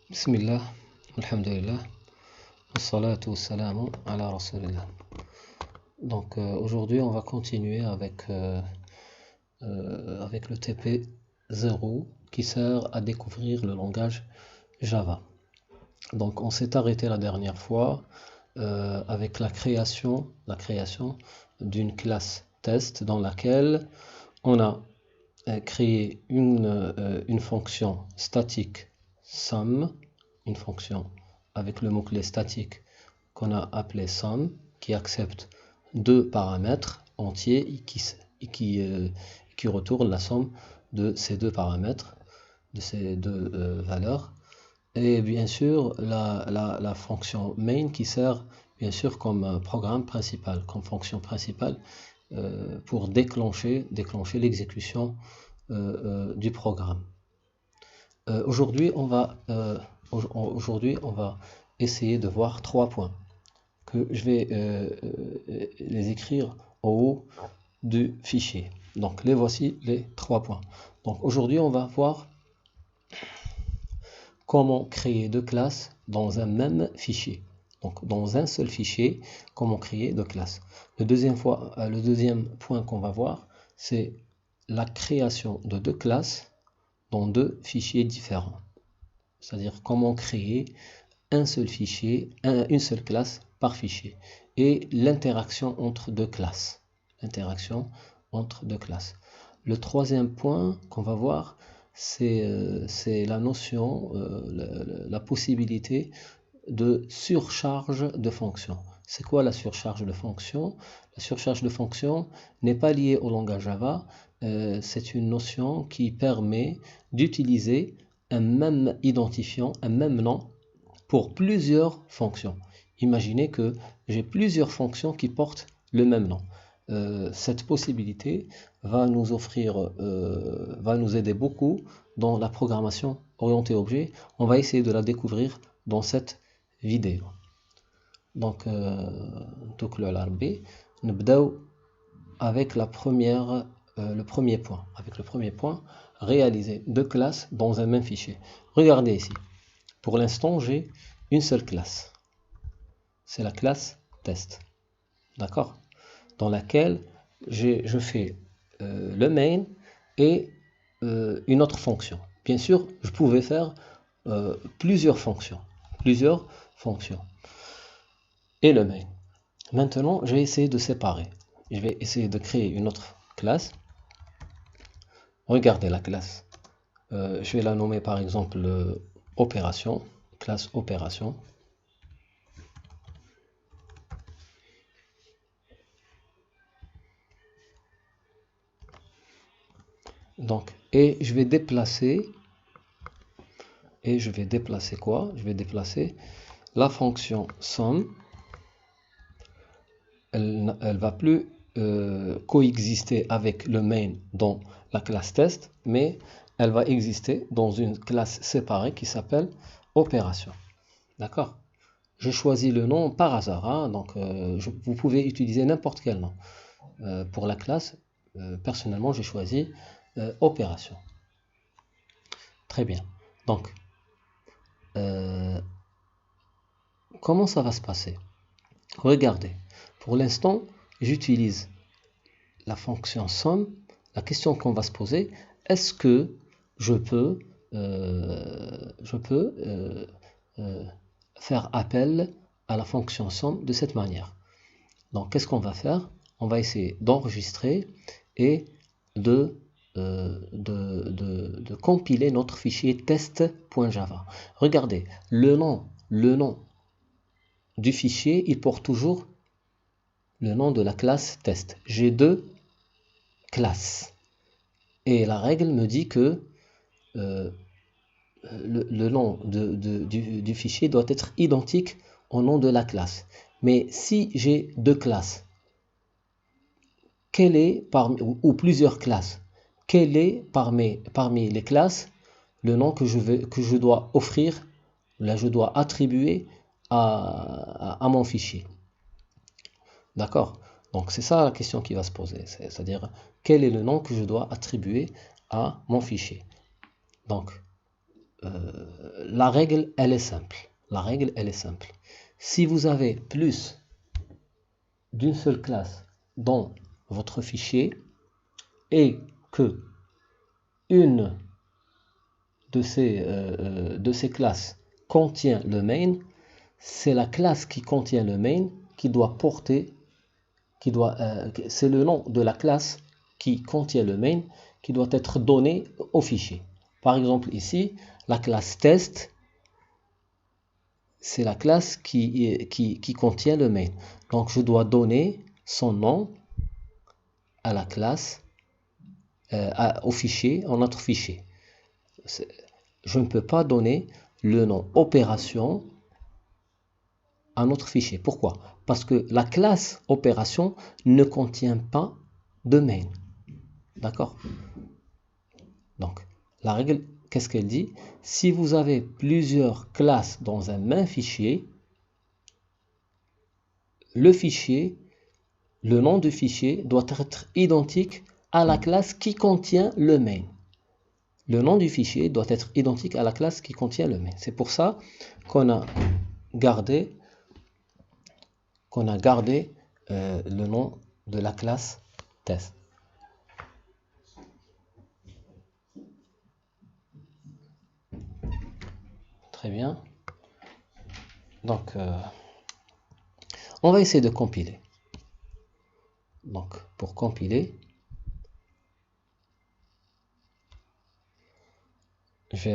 Bismillah, alhamdulillah, wassalatu wassalamu ala rasulillah. Donc aujourd'hui on va continuer avec le TP0 qui sert à découvrir le langage Java. Donc on s'est arrêté la dernière fois avec la création d'une classe test dans laquelle on a créé une fonction statique sum, une fonction avec le mot-clé statique qu'on a appelé sum, qui accepte deux paramètres entiers et qui retourne la somme de ces deux paramètres, de ces deux valeurs. Et bien sûr la fonction main qui sert bien sûr comme programme principal, comme fonction principale pour déclencher l'exécution du programme. Aujourd'hui on va essayer de voir 3 points que je vais les écrire en haut du fichier. Donc les voici les 3 points. Donc aujourd'hui on va voir comment créer deux classes dans un même fichier. Donc dans un seul fichier, comment créer deux classes. Le deuxième point qu'on va voir, c'est la création de deux classes dans deux fichiers différents. C'est-à-dire comment créer un seul fichier, une seule classe par fichier. Et l'interaction entre deux classes. Le troisième point qu'on va voir, c'est la notion, la possibilité de surcharge de fonction. C'est quoi la surcharge de fonction? La surcharge de fonction n'est pas liée au langage Java. C'est une notion qui permet d'utiliser un même identifiant, un même nom pour plusieurs fonctions. Imaginez que j'ai plusieurs fonctions qui portent le même nom. Cette possibilité va nous aider beaucoup dans la programmation orientée objet. On va essayer de la découvrir dans cette vidéo. Donc, avec le premier point, réaliser deux classes dans un même fichier. Regardez ici. Pour l'instant, j'ai une seule classe. C'est la classe test. D'accord? Dans laquelle je fais le main et une autre fonction. Bien sûr, je pouvais faire plusieurs fonctions. Et le main. Maintenant, je vais essayer de séparer. Je vais essayer de créer une autre classe. Regardez la classe. Je vais la nommer par exemple opération, classe opération. Donc, et je vais déplacer quoi? Je vais déplacer la fonction sum. Elle va plus coexister avec le main dans la classe test, mais elle va exister dans une classe séparée qui s'appelle opération. D'accord? J'ai choisi le nom par hasard, hein, donc vous pouvez utiliser n'importe quel nom. Pour la classe, personnellement, j'ai choisi opération. Très bien. Donc, comment ça va se passer? Regardez. Pour l'instant, j'utilise la fonction sum. La question qu'on va se poser, est-ce que je peux faire appel à la fonction sum de cette manière? Donc, qu'est-ce qu'on va faire? On va essayer d'enregistrer et de compiler notre fichier test.java. Regardez, le nom du fichier, il porte toujours le nom de la classe test. J'ai deux classes. Et la règle me dit que le nom du fichier doit être identique au nom de la classe. Mais si j'ai deux classes, ou plusieurs classes, quel est parmi les classes le nom que je dois offrir, là je dois attribuer à mon fichier? D'accord? Donc c'est ça la question qui va se poser, c'est-à-dire quel est le nom que je dois attribuer à mon fichier. Donc la règle, elle est simple. La règle, elle est simple. Si vous avez plus d'une seule classe dans votre fichier et que une de ces classes contient le main, c'est la classe qui contient le main qui doit porter, c'est le nom de la classe qui contient le main qui doit être donné au fichier. Par exemple ici, la classe test, c'est la classe qui contient le main. Donc je dois donner son nom à la classe, au fichier, en notre fichier. Je ne peux pas donner le nom opération à notre fichier. Pourquoi? Parce que la classe opération ne contient pas de main. D'accord? Donc, la règle, qu'est-ce qu'elle dit? Si vous avez plusieurs classes dans un même fichier, le nom du fichier doit être identique à la classe qui contient le main. Le nom du fichier doit être identique à la classe qui contient le main. C'est pour ça qu'on a gardé le nom de la classe test. Très bien. Donc, on va essayer de compiler. Donc, pour compiler, je vais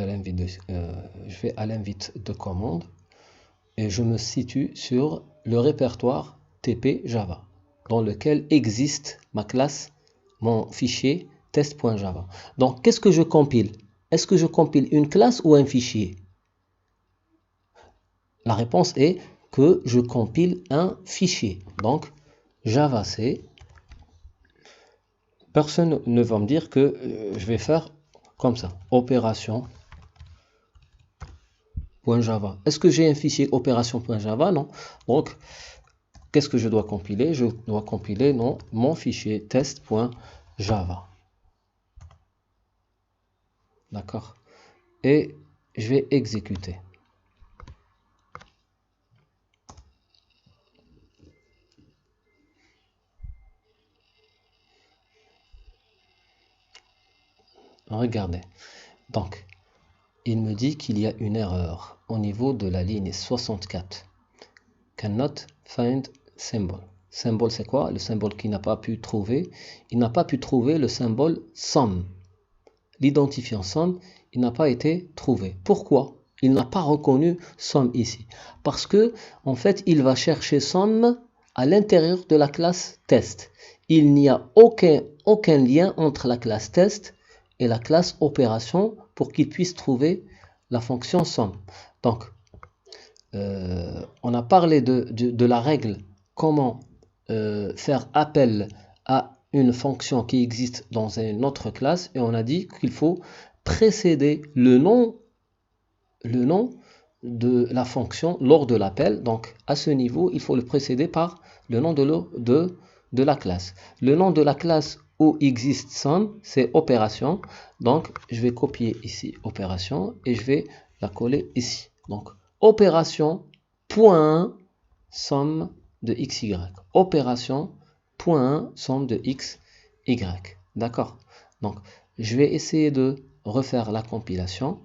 à l'invite de commande et je me situe sur le répertoire TP Java dans lequel existe ma classe, mon fichier test.java. Donc, qu'est-ce que je compile? Est-ce que je compile une classe ou un fichier? La réponse est que je compile un fichier. Donc, javac. Personne ne va me dire que je vais faire comme ça. Opération.java. Est-ce que j'ai un fichier opération.java? Non. Donc, qu'est-ce que je dois compiler? Je dois compiler mon fichier test.java. D'accord? Et je vais exécuter. Regardez. Donc, il me dit qu'il y a une erreur au niveau de la ligne 64. Cannot find symbol. Symbole, c'est quoi? Le symbole qu'il n'a pas pu trouver. Il n'a pas pu trouver le symbole SOM. L'identifiant SOM, il n'a pas été trouvé. Pourquoi? Il n'a pas reconnu SOM ici. Parce que, en fait, il va chercher SOM à l'intérieur de la classe test. Il n'y a aucun lien entre la classe test et la classe opération pour qu'il puisse trouver la fonction SOM. Donc, on a parlé de la règle comment faire appel à une fonction qui existe dans une autre classe et on a dit qu'il faut précéder le nom de la fonction lors de l'appel. Donc à ce niveau, il faut le précéder par le nom de la classe. Le nom de la classe où existe SOM, c'est opération. Donc je vais copier ici opération et je vais la coller ici. Donc opération point somme de xy. Opération point somme de xy. D'accord? Donc je vais essayer de refaire la compilation.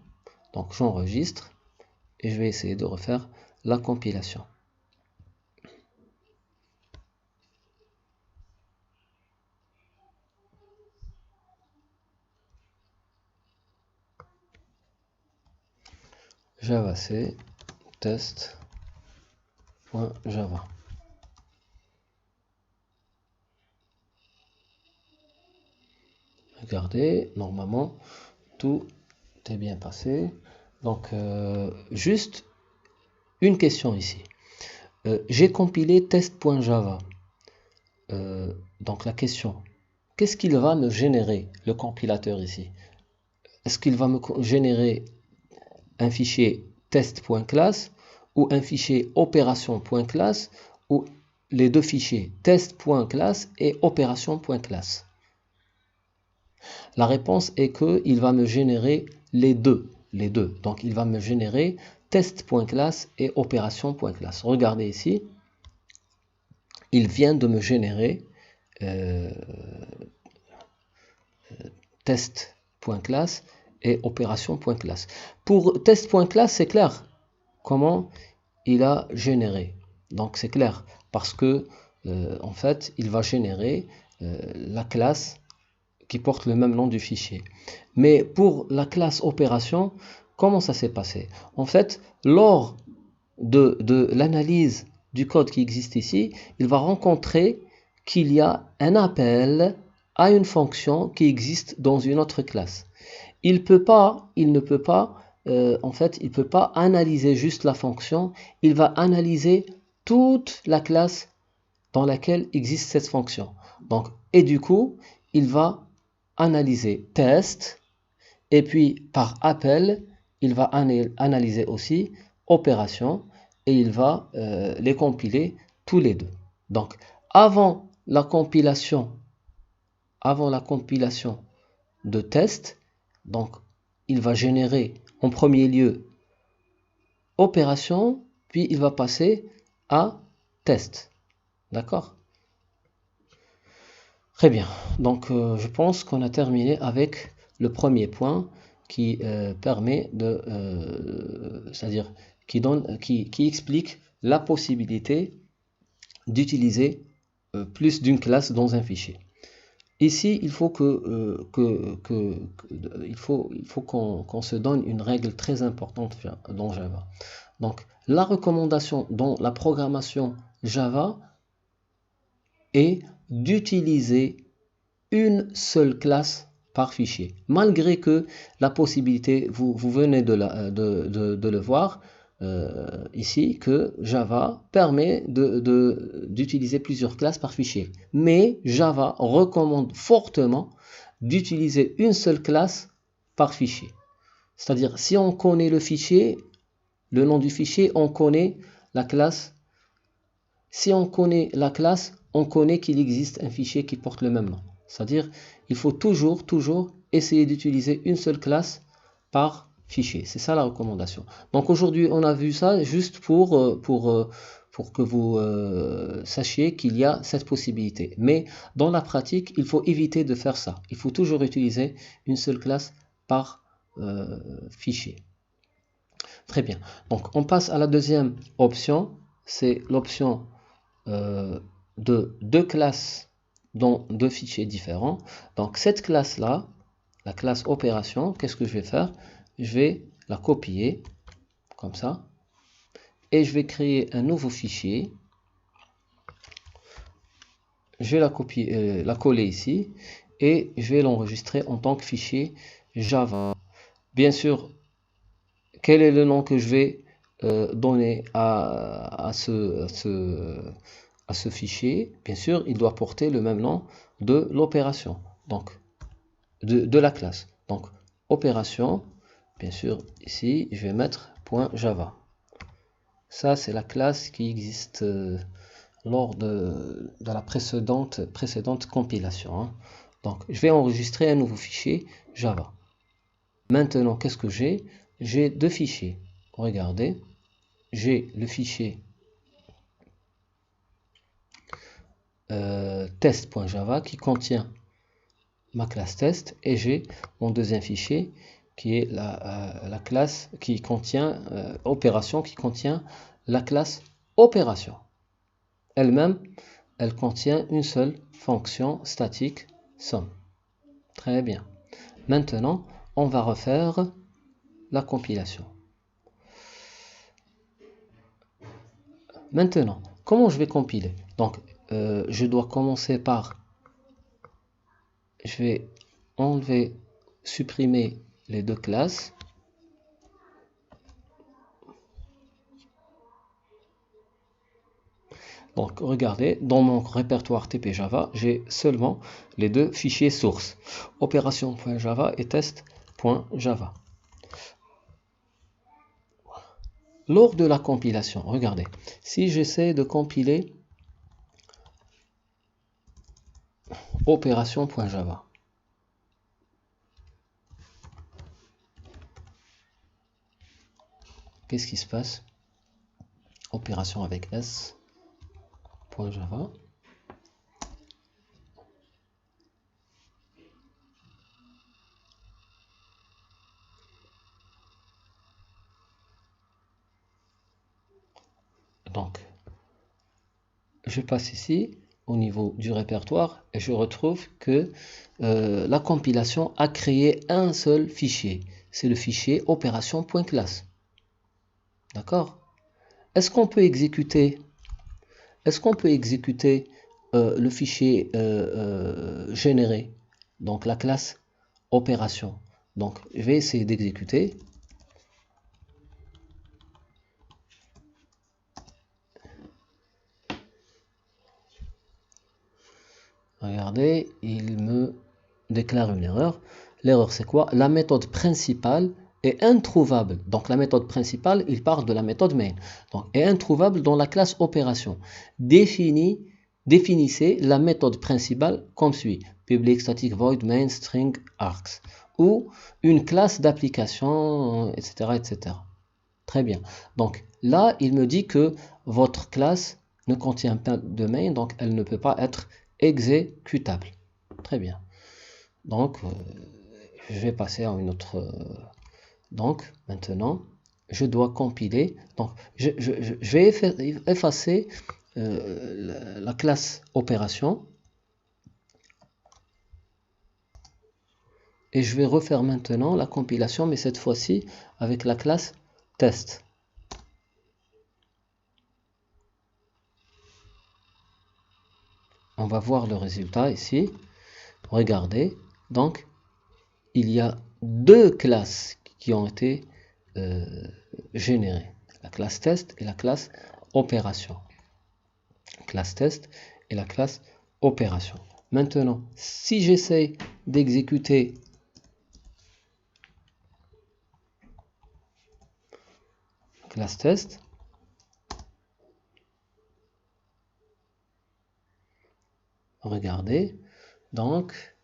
Donc j'enregistre et je vais essayer de refaire la compilation. javac test.java. Regardez, normalement tout est bien passé. Donc juste une question ici. J'ai compilé test.java. Donc la question, qu'est-ce qu'il va me générer le compilateur ici? Est-ce qu'il va me générer un fichier test.class ou un fichier opération.class ou les deux fichiers test.class et opération.class? La réponse est qu'il va me générer les deux. les deux. Donc il va me générer test.class et opération.class. Regardez ici, il vient de me générer test.class et opération.class. Pour test.class, c'est clair comment il a généré. Donc c'est clair parce que en fait, il va générer la classe qui porte le même nom du fichier. Mais pour la classe opération, comment ça s'est passé? En fait, lors de l'analyse du code qui existe ici, il va rencontrer qu'il y a un appel à une fonction qui existe dans une autre classe. Il ne peut pas analyser juste la fonction, il va analyser toute la classe dans laquelle existe cette fonction. Donc, et du coup, il va analyser test, et puis par appel, il va analyser aussi opération, et il va les compiler tous les deux. Donc, avant la compilation de test, donc il va générer en premier lieu opération, puis il va passer à test. D'accord? Très bien. Donc je pense qu'on a terminé avec le premier point qui permet de, c'est-à-dire qui explique la possibilité d'utiliser plus d'une classe dans un fichier. Ici, il faut qu'on se donne une règle très importante dans Java. Donc, la recommandation dans la programmation Java est d'utiliser une seule classe par fichier. Malgré que la possibilité, vous venez de le voir ici, que Java permet d'utiliser plusieurs classes par fichier. Mais Java recommande fortement d'utiliser une seule classe par fichier. C'est-à-dire, si on connaît le fichier, le nom du fichier, on connaît la classe. Si on connaît la classe, on connaît qu'il existe un fichier qui porte le même nom. C'est-à-dire, il faut toujours essayer d'utiliser une seule classe par fichier. C'est ça la recommandation. Donc aujourd'hui, on a vu ça juste pour que vous sachiez qu'il y a cette possibilité. Mais dans la pratique, il faut éviter de faire ça. Il faut toujours utiliser une seule classe par fichier. Très bien. Donc on passe à la deuxième option. C'est l'option de deux classes dans deux fichiers différents. Donc cette classe-là, la classe opération, qu'est-ce que je vais faire? Je vais la copier, comme ça, et je vais créer un nouveau fichier. Je vais la copier, la coller ici, et je vais l'enregistrer en tant que fichier Java. Bien sûr, quel est le nom que je vais donner à ce fichier? Bien sûr, il doit porter le même nom de l'opération, donc de la classe. Donc opération, bien sûr, ici je vais mettre .java. Ça c'est la classe qui existe lors de la précédente compilation, hein. Donc je vais enregistrer un nouveau fichier Java. Maintenant, qu'est-ce que j'ai? J'ai deux fichiers. Regardez, j'ai le fichier test.java qui contient ma classe test, et j'ai mon deuxième fichier qui est la classe qui contient opération, qui contient la classe opération. Elle-même, elle contient une seule fonction statique sum. Très bien. Maintenant, on va refaire la compilation. Maintenant, comment je vais compiler? Donc, je dois commencer par, je vais enlever, supprimer les deux classes. Donc, regardez, dans mon répertoire TP Java, j'ai seulement les deux fichiers sources, opération.java et test.java. Lors de la compilation, regardez, si j'essaie de compiler opération.java, qu'est-ce qui se passe? Opération avec S.java. Donc, je passe ici au niveau du répertoire et je retrouve que la compilation a créé un seul fichier. C'est le fichier opération.class. D'accord? Est-ce qu'on peut exécuter le fichier généré, donc la classe opération? Donc, je vais essayer d'exécuter. Regardez, il me déclare une erreur. L'erreur, c'est quoi? La méthode principale est introuvable. Donc, la méthode principale, il parle de la méthode main. Donc, est introuvable dans la classe opération. Définissez la méthode principale comme suit. Public static void main string args. Ou une classe d'application, etc., etc. Très bien. Donc, là, il me dit que votre classe ne contient pas de main, donc elle ne peut pas être exécutable. Très bien. Donc, je vais passer à une autre. Donc, maintenant, je dois compiler. Donc, je vais effacer la classe opération. Et je vais refaire maintenant la compilation, mais cette fois-ci avec la classe test. On va voir le résultat ici. Regardez, donc il y a deux classes qui ont été générées. La classe test et la classe opération. Classe test et la classe opération. Maintenant, si j'essaie d'exécuter classe test, regardez, donc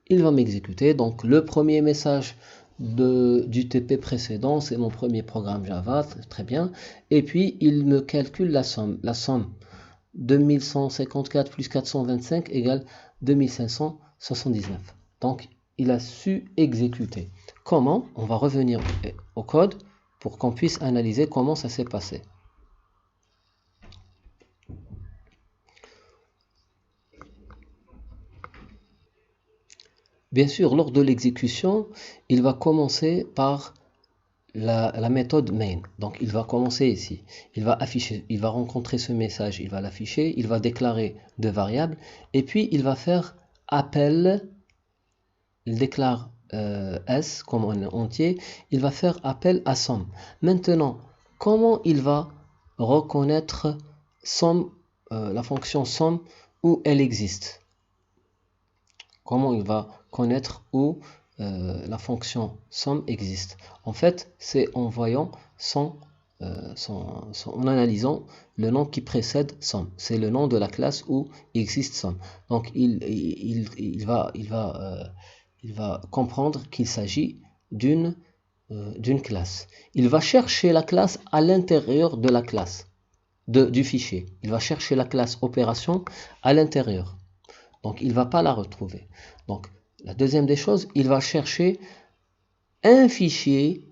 il va m'exécuter. Donc le premier message du TP précédent, c'est mon premier programme Java, très bien. Et puis il me calcule la somme. La somme 2154 plus 425 égale 2579. Donc il a su exécuter. Comment? On va revenir au code pour qu'on puisse analyser comment ça s'est passé. Bien sûr, lors de l'exécution, il va commencer par la méthode main. Donc, il va commencer ici. Il va afficher, il va rencontrer ce message, il va l'afficher, il va déclarer deux variables, et puis il va faire appel, il déclare S comme un entier, il va faire appel à somme. Maintenant, comment il va reconnaître somme, la fonction somme où elle existe? Comment il va connaître où la fonction somme existe? En fait, c'est en voyant en analysant le nom qui précède somme. C'est le nom de la classe où existe somme. Donc il va comprendre qu'il s'agit d'une classe. Il va chercher la classe à l'intérieur de la classe, du fichier. Il va chercher la classe opération à l'intérieur. Donc, il ne va pas la retrouver. Donc, la deuxième des choses, il va chercher un fichier.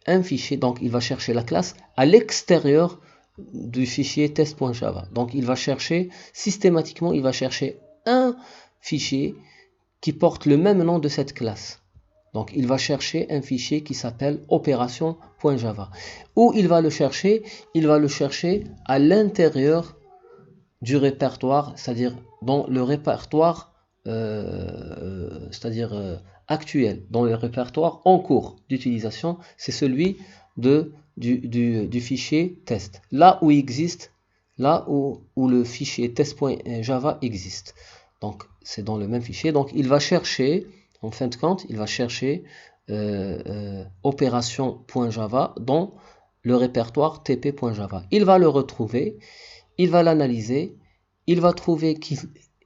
Donc, il va chercher la classe à l'extérieur du fichier test.java. Donc, il va chercher, systématiquement, il va chercher un fichier qui porte le même nom de cette classe. Donc, il va chercher un fichier qui s'appelle opération.java. Où il va le chercher? Il va le chercher à l'intérieur du répertoire, c'est-à-dire dans le répertoire actuel, dans le répertoire en cours d'utilisation, c'est celui du fichier test. Là où le fichier test.java existe. Donc c'est dans le même fichier. Donc il va chercher, en fin de compte, il va chercher opération.java dans le répertoire tp.java. Il va le retrouver. Il va l'analyser, il va trouver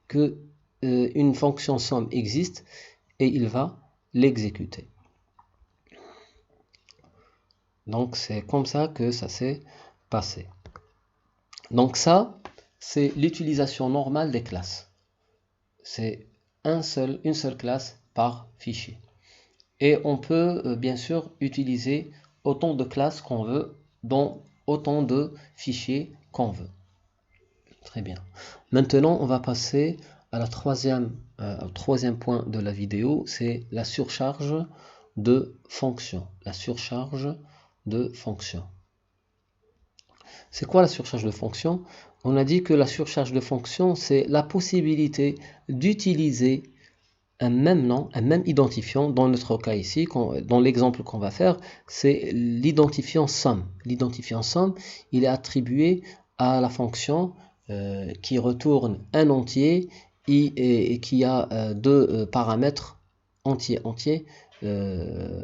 que une fonction somme existe et il va l'exécuter. Donc c'est comme ça que ça s'est passé. Donc ça, c'est l'utilisation normale des classes. C'est une seule classe par fichier. Et on peut bien sûr utiliser autant de classes qu'on veut dans autant de fichiers qu'on veut. Très bien. Maintenant, on va passer à au troisième point de la vidéo, c'est la surcharge de fonctions. La surcharge de fonctions. C'est quoi la surcharge de fonctions? On a dit que la surcharge de fonctions, c'est la possibilité d'utiliser un même nom, un même identifiant. Dans notre cas ici, dans l'exemple qu'on va faire, c'est l'identifiant sum. L'identifiant sum, il est attribué à la fonction qui retourne un entier et qui a deux paramètres entiers, deux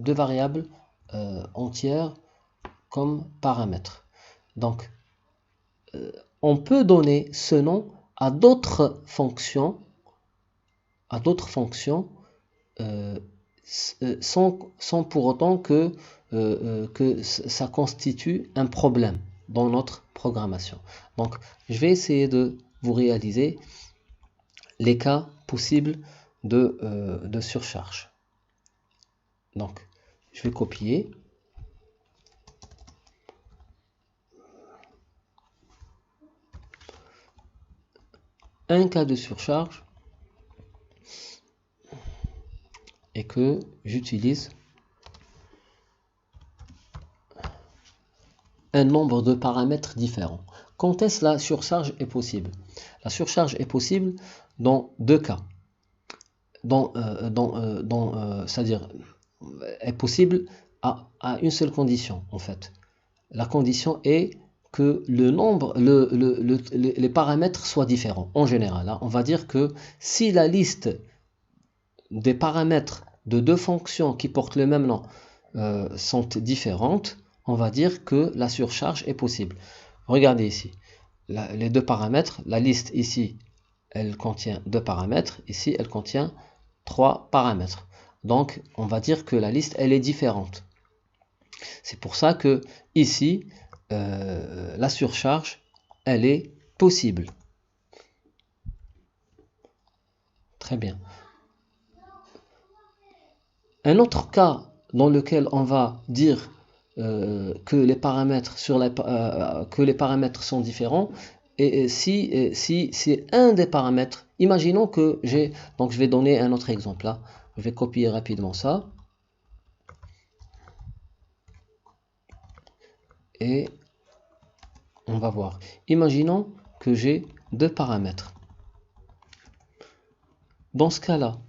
variables entières comme paramètres. Donc, on peut donner ce nom à d'autres fonctions, sans pour autant que ça constitue un problème dans notre programmation. Donc, je vais essayer de vous réaliser les cas possibles de surcharge. Donc, je vais copier. Un cas de surcharge et que j'utilise un nombre de paramètres différents. Quand est-ce la surcharge est possible? La surcharge est possible dans deux cas. C'est-à-dire est possible à une seule condition en fait. La condition est que le nombre, les paramètres soient différents. En général, hein, on va dire que si la liste des paramètres de deux fonctions qui portent le même nom sont différentes, on va dire que la surcharge est possible. Regardez ici, les deux paramètres, la liste ici, elle contient deux paramètres, ici elle contient trois paramètres. Donc on va dire que la liste elle est différente. C'est pour ça que ici la surcharge elle est possible. Très bien. Un autre cas dans lequel on va dire que les paramètres sont différents, et si c'est un des paramètres, imaginons que j'ai, donc je vais donner un autre exemple là, je vais copier rapidement ça, et on va voir. Imaginons que j'ai deux paramètres. Dans ce cas-là,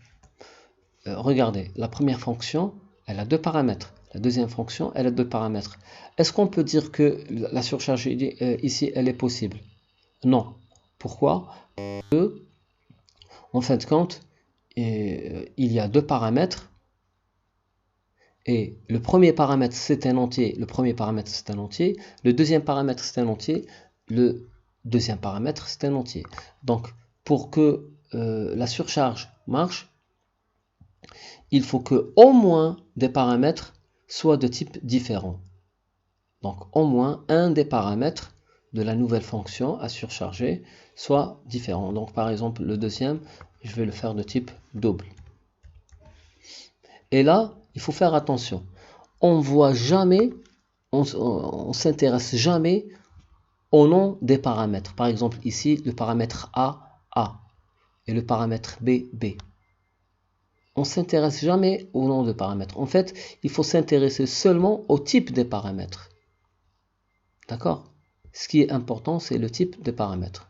regardez, la première fonction, elle a deux paramètres. La deuxième fonction, elle a deux paramètres. Est-ce qu'on peut dire que la surcharge ici, elle est possible? Non. Pourquoi? Parce que, en fin de compte, il y a deux paramètres. Et le premier paramètre, c'est un entier. Le premier paramètre, c'est un entier. Le deuxième paramètre, c'est un entier. Le deuxième paramètre, c'est un entier. Donc, pour que la surcharge marche, il faut que au moins des paramètres soient de type différent. Donc au moins un des paramètres de la nouvelle fonction à surcharger soit différent. Donc par exemple le deuxième, je vais le faire de type double. Et là, il faut faire attention. On voit jamais, on s'intéresse jamais au nom des paramètres. Par exemple ici, le paramètre A, A et le paramètre B, B. On ne s'intéresse jamais au nom de paramètres. En fait, il faut s'intéresser seulement au type des paramètres. D'accord? Ce qui est important, c'est le type de paramètres.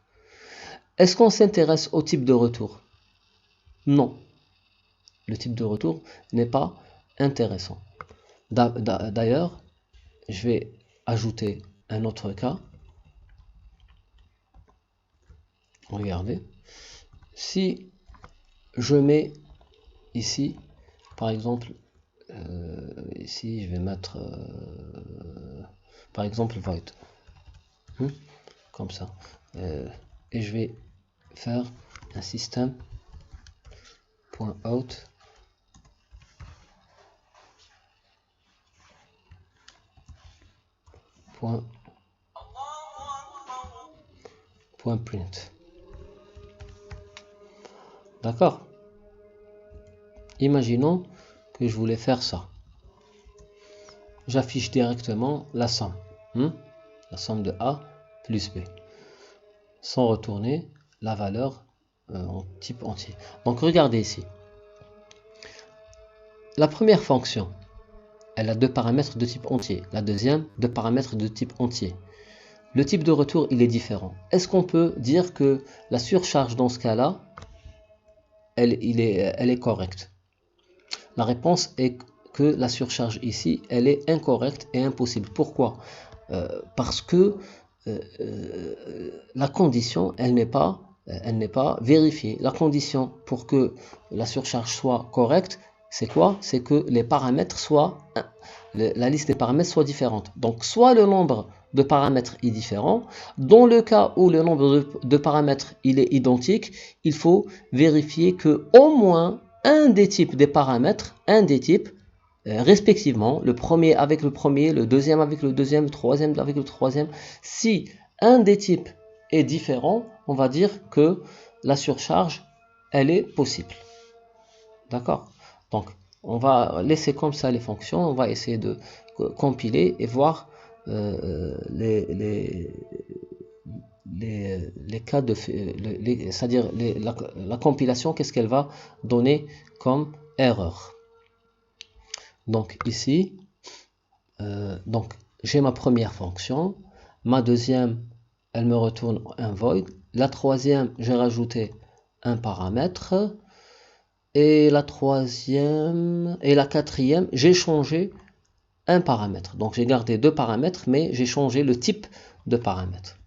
Est-ce qu'on s'intéresse au type de retour? Non. Le type de retour n'est pas intéressant. D'ailleurs, je vais ajouter un autre cas. Regardez. Si je mets ici, par exemple, ici, je vais mettre, par exemple, void. Comme ça. Et je vais faire un système.out point print. D'accord? Imaginons que je voulais faire ça. J'affiche directement la somme. La somme de A plus B. Sans retourner la valeur en type entier. Donc regardez ici. La première fonction, elle a deux paramètres de type entier. La deuxième, deux paramètres de type entier. Le type de retour, il est différent. Est-ce qu'on peut dire que la surcharge dans ce cas-là, elle est correcte? La réponse est que la surcharge ici, elle est incorrecte et impossible. Pourquoi? Parce que la condition, elle n'est pas vérifiée. La condition pour que la surcharge soit correcte, c'est quoi? C'est que les paramètres soient, la liste des paramètres soit différente. Donc, soit le nombre de paramètres est différent. Dans le cas où le nombre de paramètres il est identique, il faut vérifier que au moins un des types des paramètres, respectivement, le premier avec le premier, le deuxième avec le deuxième, le troisième avec le troisième. Si un des types est différent, on va dire que la surcharge, elle est possible. D'accord? Donc, on va laisser comme ça les fonctions, on va essayer de compiler et voir les cas de... c'est-à-dire la compilation, qu'est-ce qu'elle va donner comme erreur. Donc ici, donc j'ai ma première fonction, ma deuxième, elle me retourne un void, la troisième, j'ai rajouté un paramètre, et la troisième et la quatrième, j'ai changé un paramètre. Donc j'ai gardé deux paramètres, mais j'ai changé le type de paramètre.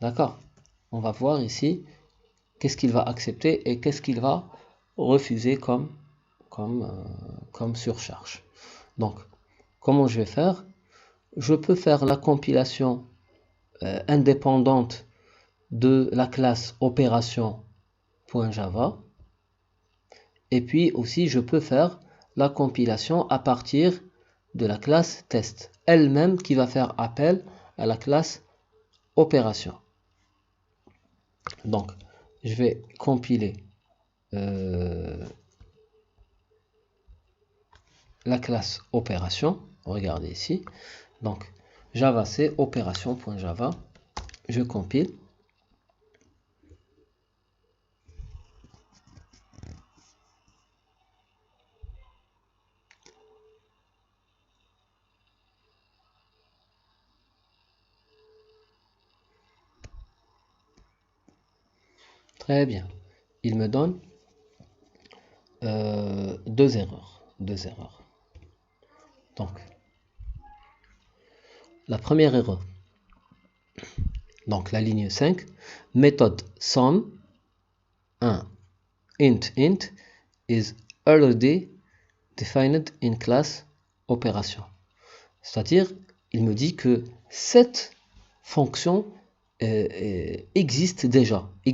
D'accord? On va voir ici qu'est-ce qu'il va accepter et qu'est-ce qu'il va refuser comme surcharge. Donc, comment je vais faire? Je peux faire la compilation indépendante de la classe opération.java. Et puis aussi, je peux faire la compilation à partir de la classe test, elle-même qui va faire appel à la classe opération. Donc, je vais compiler la classe opération. Regardez ici. Donc, Java C opération.java. Je compile. Très bien. Il me donne deux erreurs. Donc, la première erreur. Donc, la ligne 5. Méthode sum 1 int is already defined in class opération. C'est-à-dire, il me dit que cette fonction existe déjà, et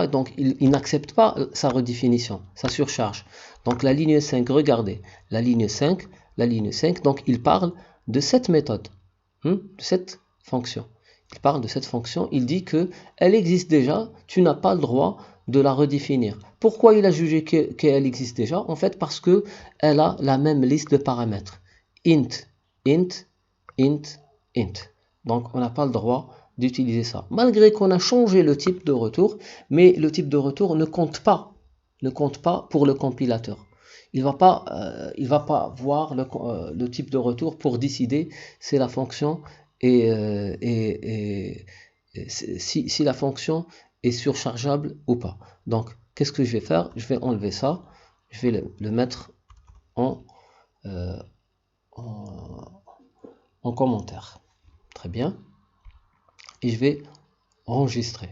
donc il n'accepte pas sa redéfinition, sa surcharge. Donc la ligne 5, regardez, la ligne 5, donc il parle de cette méthode, de cette fonction. Il parle de cette fonction, il dit que elle existe déjà, tu n'as pas le droit de la redéfinir. Pourquoi il a jugé qu'elle existe déjà? En fait, parce que elle a la même liste de paramètres. Int. Donc, on n'a pas le droit d'utiliser ça. Malgré qu'on a changé le type de retour, mais le type de retour ne compte pas pour le compilateur. Il va pas voir le type de retour pour décider si la fonction si la fonction est surchargeable ou pas. Donc, qu'est-ce que je vais faire? Je vais enlever ça. Je vais le mettre en commentaire. Très bien. Et je vais enregistrer.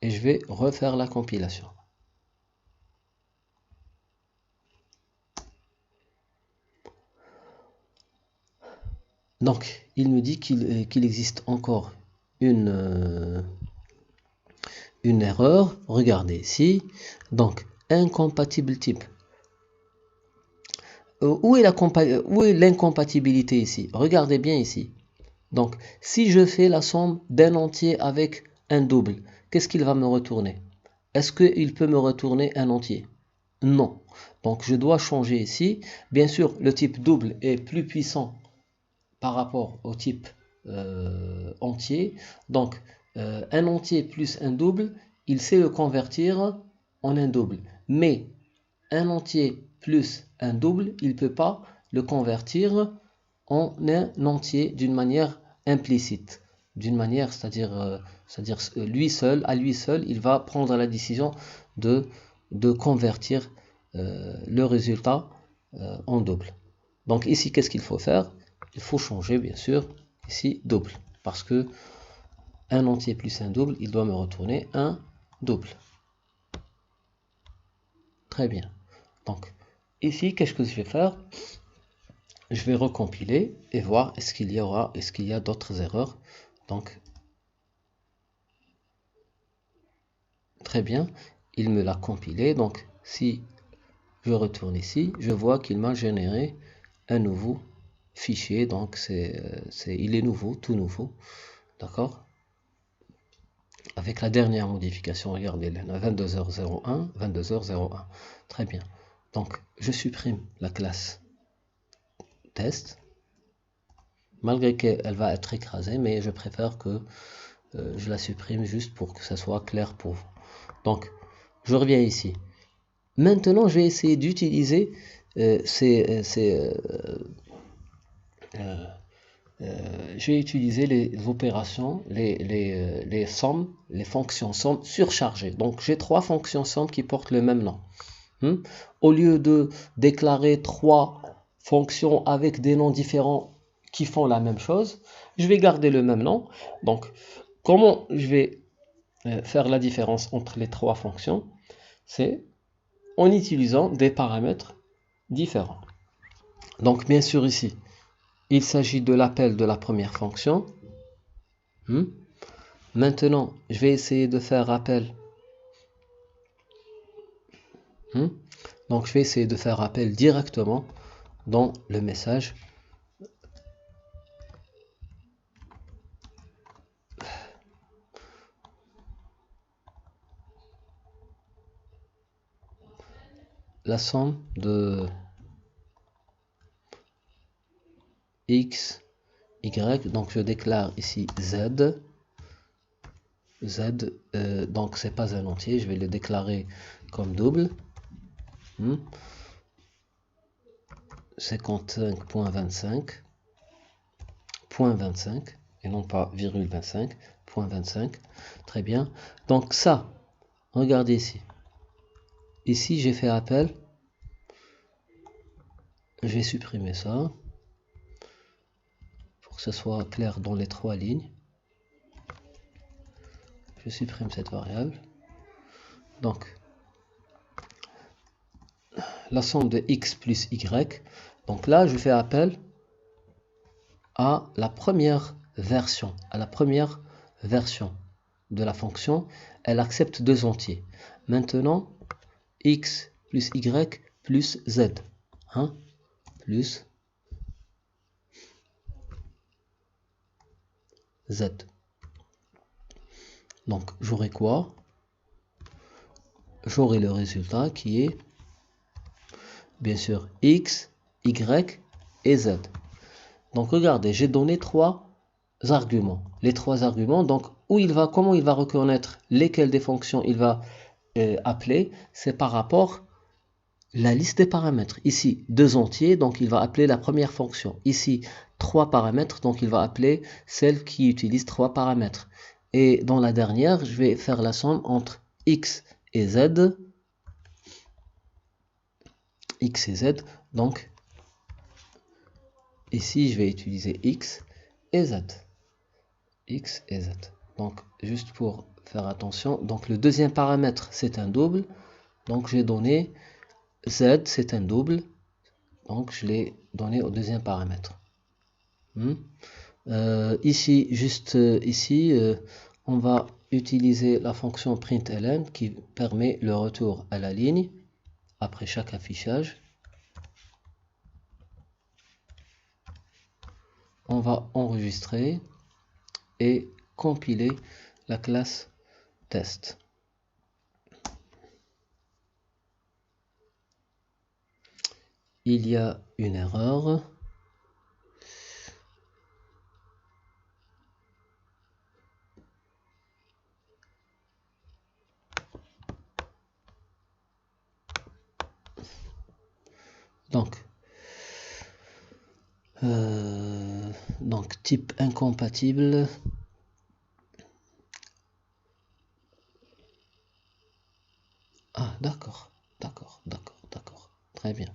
Et je vais refaire la compilation. Donc, il me dit qu'il existe encore une erreur. Regardez ici. Donc, incompatible type. Où est l'incompatibilité ici? Regardez bien ici. Donc, si je fais la somme d'un entier avec un double, qu'est-ce qu'il va me retourner? Est-ce qu'il peut me retourner un entier? Non. Donc, je dois changer ici. Bien sûr, le type double est plus puissant par rapport au type entier. Donc, un entier plus un double, il sait le convertir en un double. Mais un entier plus un double, il ne peut pas le convertir en un entier d'une manière implicite. D'une manière, c'est-à-dire lui seul, à lui seul, il va prendre la décision de convertir le résultat en double. Donc ici, qu'est-ce qu'il faut faire? Il faut changer, bien sûr, ici, double. Parce que un entier plus un double, il doit me retourner un double. Très bien. Donc, ici, qu'est-ce que je vais faire? Je vais recompiler et voir est-ce qu'il y a d'autres erreurs. Donc, très bien, il me l'a compilé. Donc, si je retourne ici, je vois qu'il m'a généré un nouveau fichier. Donc, il est nouveau, tout nouveau. D'accord? Avec la dernière modification, regardez, 22h01, 22h01. Très bien. Donc, je supprime la classe test, malgré qu'elle va être écrasée, mais je préfère que je la supprime juste pour que ça soit clair pour vous. Donc, je reviens ici. Maintenant, je vais essayer d'utiliser je vais utiliser les opérations, les sommes, les fonctions sommes surchargées. Donc, j'ai trois fonctions sommes qui portent le même nom. Au lieu de déclarer trois fonctions avec des noms différents qui font la même chose, je vais garder le même nom. Donc, comment je vais faire la différence entre les trois fonctions? C'est en utilisant des paramètres différents. Donc, bien sûr, ici, il s'agit de l'appel de la première fonction. Maintenant, je vais essayer de faire appel. Donc, je vais essayer de faire appel directement dans le message. La somme de x, y, donc je déclare ici z. Donc c'est pas un entier, je vais le déclarer comme double. 55.25 et non pas virgule 25.25. Très bien. Donc ça, regardez ici. Ici j'ai fait appel. Je vais supprimer ça pour que ce soit clair dans les trois lignes. Je supprime cette variable. Donc la somme de x plus y. Donc là, je fais appel à la première version. De la fonction. Elle accepte deux entiers. Maintenant, x plus y plus z. Plus z. Donc, j'aurai quoi? J'aurai le résultat qui est, bien sûr, x, y et z. Donc, regardez, j'ai donné trois arguments. Les trois arguments, donc, comment il va reconnaître lesquelles des fonctions il va appeler, c'est par rapport la liste des paramètres. Ici, deux entiers, donc il va appeler la première fonction. Ici, trois paramètres, donc il va appeler celle qui utilise trois paramètres. Et dans la dernière, je vais faire la somme entre x et z. X et z, donc ici, je vais utiliser x et z. X et z. Donc, juste pour faire attention, donc le deuxième paramètre, c'est un double. Donc, j'ai donné z, c'est un double. Donc, je l'ai donné au deuxième paramètre. Ici, on va utiliser la fonction println qui permet le retour à la ligne après chaque affichage. on va enregistrer et compiler la classe test. Il y a une erreur. Donc type incompatible. Ah, d'accord. Très bien.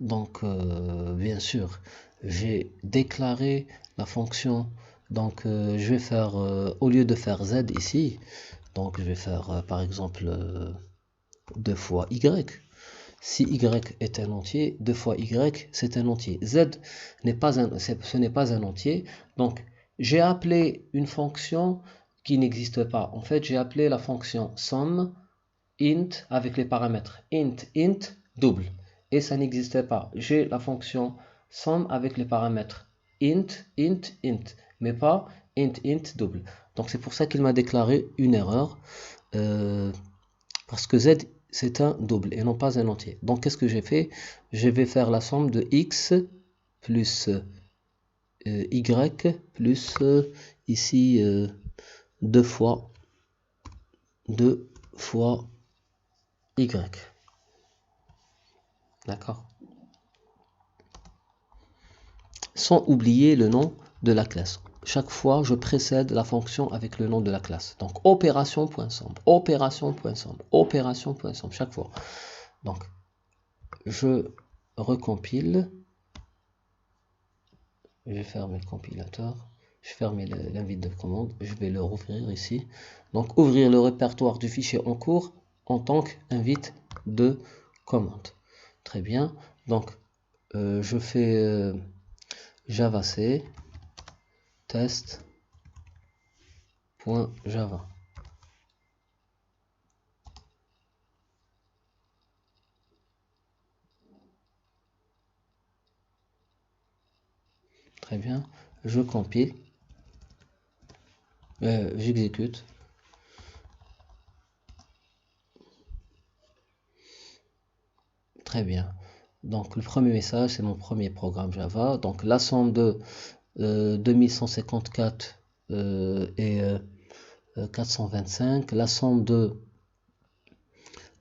Donc, bien sûr, j'ai déclaré la fonction. Donc, je vais faire, au lieu de faire z ici, donc je vais faire, par exemple, 2 fois y. Si y est un entier, 2 fois y, c'est un entier. Z ce n'est pas un entier. Donc, j'ai appelé une fonction qui n'existe pas. En fait, j'ai appelé la fonction sum int avec les paramètres int, double. Et ça n'existait pas. J'ai la fonction sum avec les paramètres int, mais pas int, double. Donc, c'est pour ça qu'il m'a déclaré une erreur. Parce que z c'est un double et non pas un entier. Donc qu'est-ce que j'ai fait? Je vais faire la somme de x plus y plus ici 2 fois y. D'accord? Sans oublier le nom de la classe. Chaque fois, je précède la fonction avec le nom de la classe. Donc, opération.sum, chaque fois. Donc, je recompile. Je vais fermer le compilateur. Je ferme l'invite de commande. Je vais le rouvrir ici. Donc, ouvrir le répertoire du fichier en cours en tant qu'invite de commande. Très bien. Donc, je fais javac test.java. Très bien. Je compile. J'exécute. Très bien. Donc, le premier message, c'est mon premier programme Java. Donc, la somme de 2154 et 425. La somme de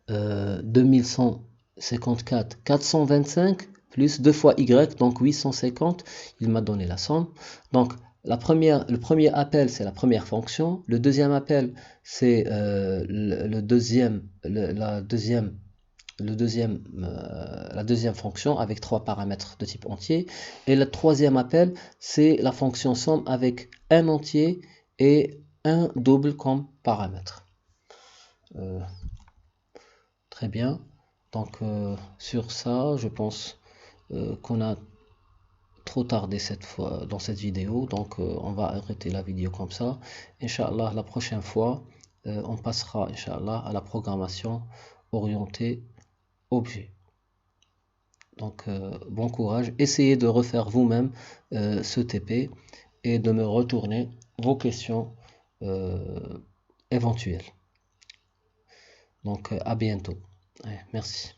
2154, 425 plus 2 fois y, donc 850. Il m'a donné la somme. Donc, le premier appel, c'est la première fonction. Le deuxième appel, c'est la deuxième fonction avec 3 paramètres de type entier. Et le troisième appel, c'est la fonction somme avec un entier et un double comme paramètre. Très bien. Donc sur ça, je pense qu'on a trop tardé cette fois dans cette vidéo. Donc on va arrêter la vidéo comme ça. Inch'Allah, la prochaine fois, on passera, Inch'Allah, à la programmation orientée objet. Donc bon courage. Essayez de refaire vous-même ce TP et de me retourner vos questions éventuelles. Donc à bientôt. Ouais, merci.